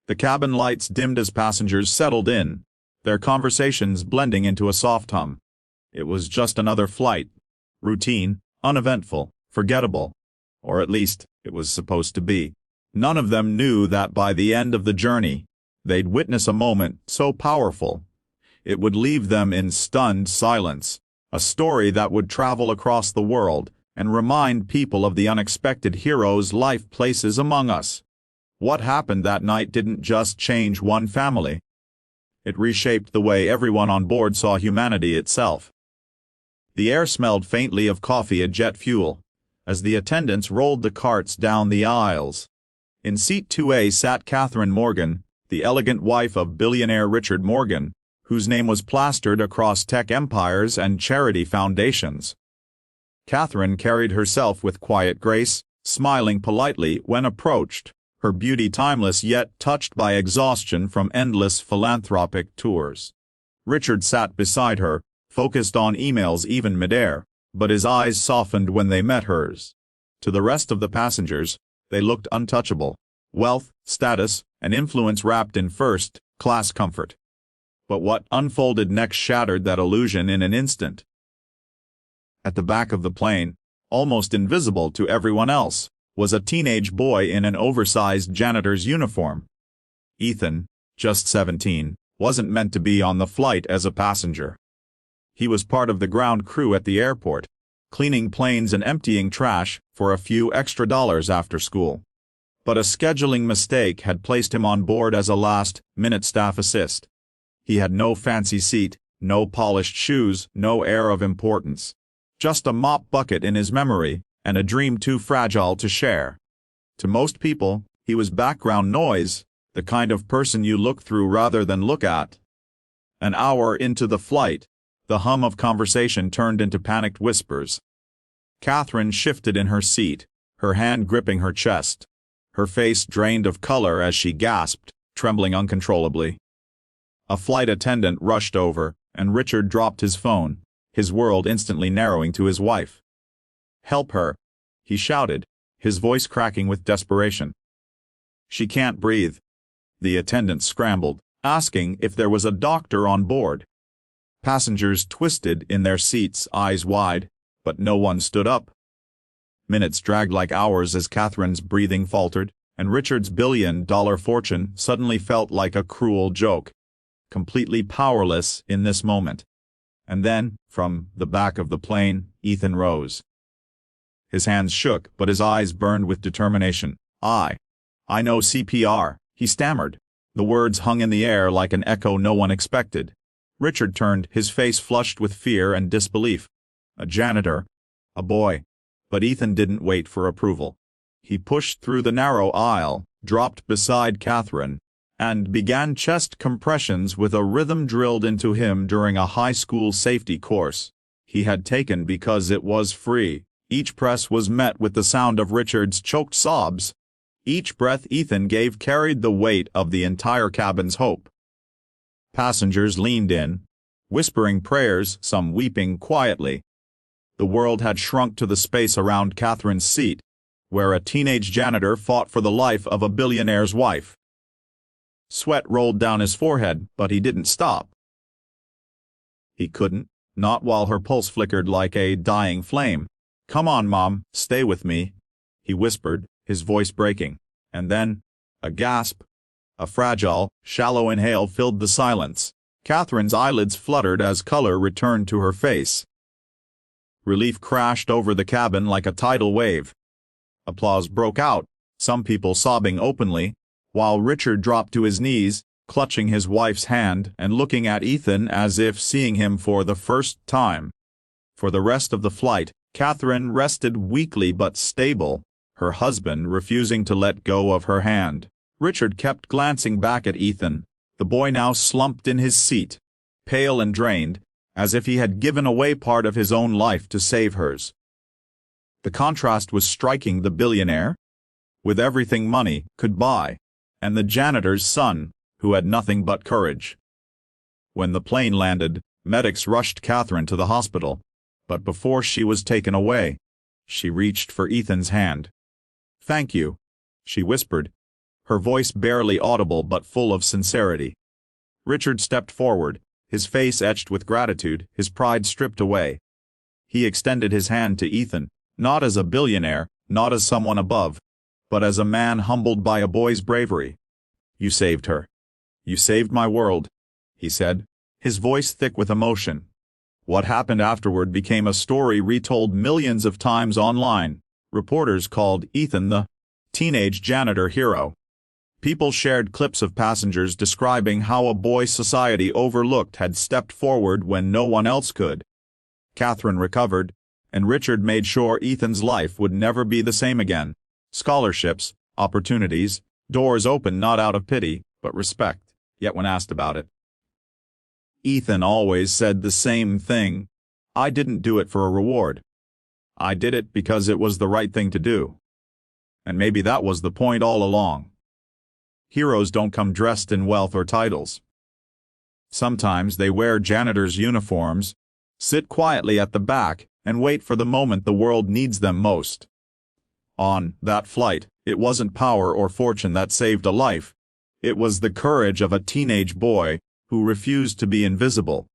The cabin lights dimmed as passengers settled in, their conversations blending into a soft hum. It was just another flight. Routine, uneventful, forgettable. Or at least, it was supposed to be. None of them knew that by the end of the journey, they'd witness a moment so powerful, it would leave them in stunned silence, a story that would travel across the world and remind people of the unexpected heroes life places among us. What happened that night didn't just change one family. It reshaped the way everyone on board saw humanity itself. The air smelled faintly of coffee and jet fuel, as the attendants rolled the carts down the aisles. In seat 2A sat Catherine Morgan, the elegant wife of billionaire Richard Morgan, whose name was plastered across tech empires and charity foundations. Catherine carried herself with quiet grace, smiling politely when approached, her beauty timeless yet touched by exhaustion from endless philanthropic tours. Richard sat beside her, focused on emails even midair, but his eyes softened when they met hers. To the rest of the passengers, they looked untouchable, wealth, status, and influence wrapped in first-class comfort. But what unfolded next shattered that illusion in an instant. At the back of the plane, almost invisible to everyone else, was a teenage boy in an oversized janitor's uniform. Ethan, just 17, wasn't meant to be on the flight as a passenger. He was part of the ground crew at the airport, cleaning planes and emptying trash for a few extra dollars after school. But a scheduling mistake had placed him on board as a last-minute staff assist. He had no fancy seat, no polished shoes, no air of importance. Just a mop bucket in his memory, and a dream too fragile to share. To most people, he was background noise, the kind of person you look through rather than look at. An hour into the flight, the hum of conversation turned into panicked whispers. Catherine shifted in her seat, her hand gripping her chest. Her face drained of color as she gasped, trembling uncontrollably. A flight attendant rushed over, and Richard dropped his phone, his world instantly narrowing to his wife. "Help her," he shouted, his voice cracking with desperation. "She can't breathe." The attendant scrambled, asking if there was a doctor on board. Passengers twisted in their seats, eyes wide, but no one stood up. Minutes dragged like hours as Catherine's breathing faltered, and Richard's billion-dollar fortune suddenly felt like a cruel joke. Completely powerless in this moment. And then, from the back of the plane, Ethan rose. His hands shook, but his eyes burned with determination. I know CPR," he stammered. The words hung in the air like an echo no one expected. Richard turned, his face flushed with fear and disbelief. A janitor. A boy. But Ethan didn't wait for approval. He pushed through the narrow aisle, dropped beside Catherine, and began chest compressions with a rhythm drilled into him during a high school safety course he had taken because it was free. Each press was met with the sound of Richard's choked sobs. Each breath Ethan gave carried the weight of the entire cabin's hope. Passengers leaned in, whispering prayers, some weeping quietly. The world had shrunk to the space around Catherine's seat, where a teenage janitor fought for the life of a billionaire's wife. Sweat rolled down his forehead, but he didn't stop. He couldn't, not while her pulse flickered like a dying flame. "Come on, Mom, stay with me," he whispered, his voice breaking. And then, a gasp. A fragile, shallow inhale filled the silence. Catherine's eyelids fluttered as color returned to her face. Relief crashed over the cabin like a tidal wave. Applause broke out, some people sobbing openly, while Richard dropped to his knees, clutching his wife's hand and looking at Ethan as if seeing him for the first time. For the rest of the flight, Catherine rested weakly but stable, her husband refusing to let go of her hand. Richard kept glancing back at Ethan, the boy now slumped in his seat, pale and drained, as if he had given away part of his own life to save hers. The contrast was striking: the billionaire, with everything money could buy, and the janitor's son, who had nothing but courage. When the plane landed, medics rushed Catherine to the hospital, but before she was taken away, she reached for Ethan's hand. "Thank you," she whispered, her voice barely audible but full of sincerity. Richard stepped forward, his face etched with gratitude, his pride stripped away. He extended his hand to Ethan, not as a billionaire, not as someone above, but as a man humbled by a boy's bravery. "You saved her. You saved my world," he said, his voice thick with emotion. What happened afterward became a story retold millions of times online. Reporters called Ethan the teenage janitor hero. People shared clips of passengers describing how a boy society overlooked had stepped forward when no one else could. Catherine recovered, and Richard made sure Ethan's life would never be the same again. Scholarships, opportunities, doors open not out of pity, but respect. Yet when asked about it, Ethan always said the same thing: "I didn't do it for a reward. I did it because it was the right thing to do." And maybe that was the point all along. Heroes don't come dressed in wealth or titles. Sometimes they wear janitors' uniforms, sit quietly at the back, and wait for the moment the world needs them most. On that flight, it wasn't power or fortune that saved a life. It was the courage of a teenage boy who refused to be invisible,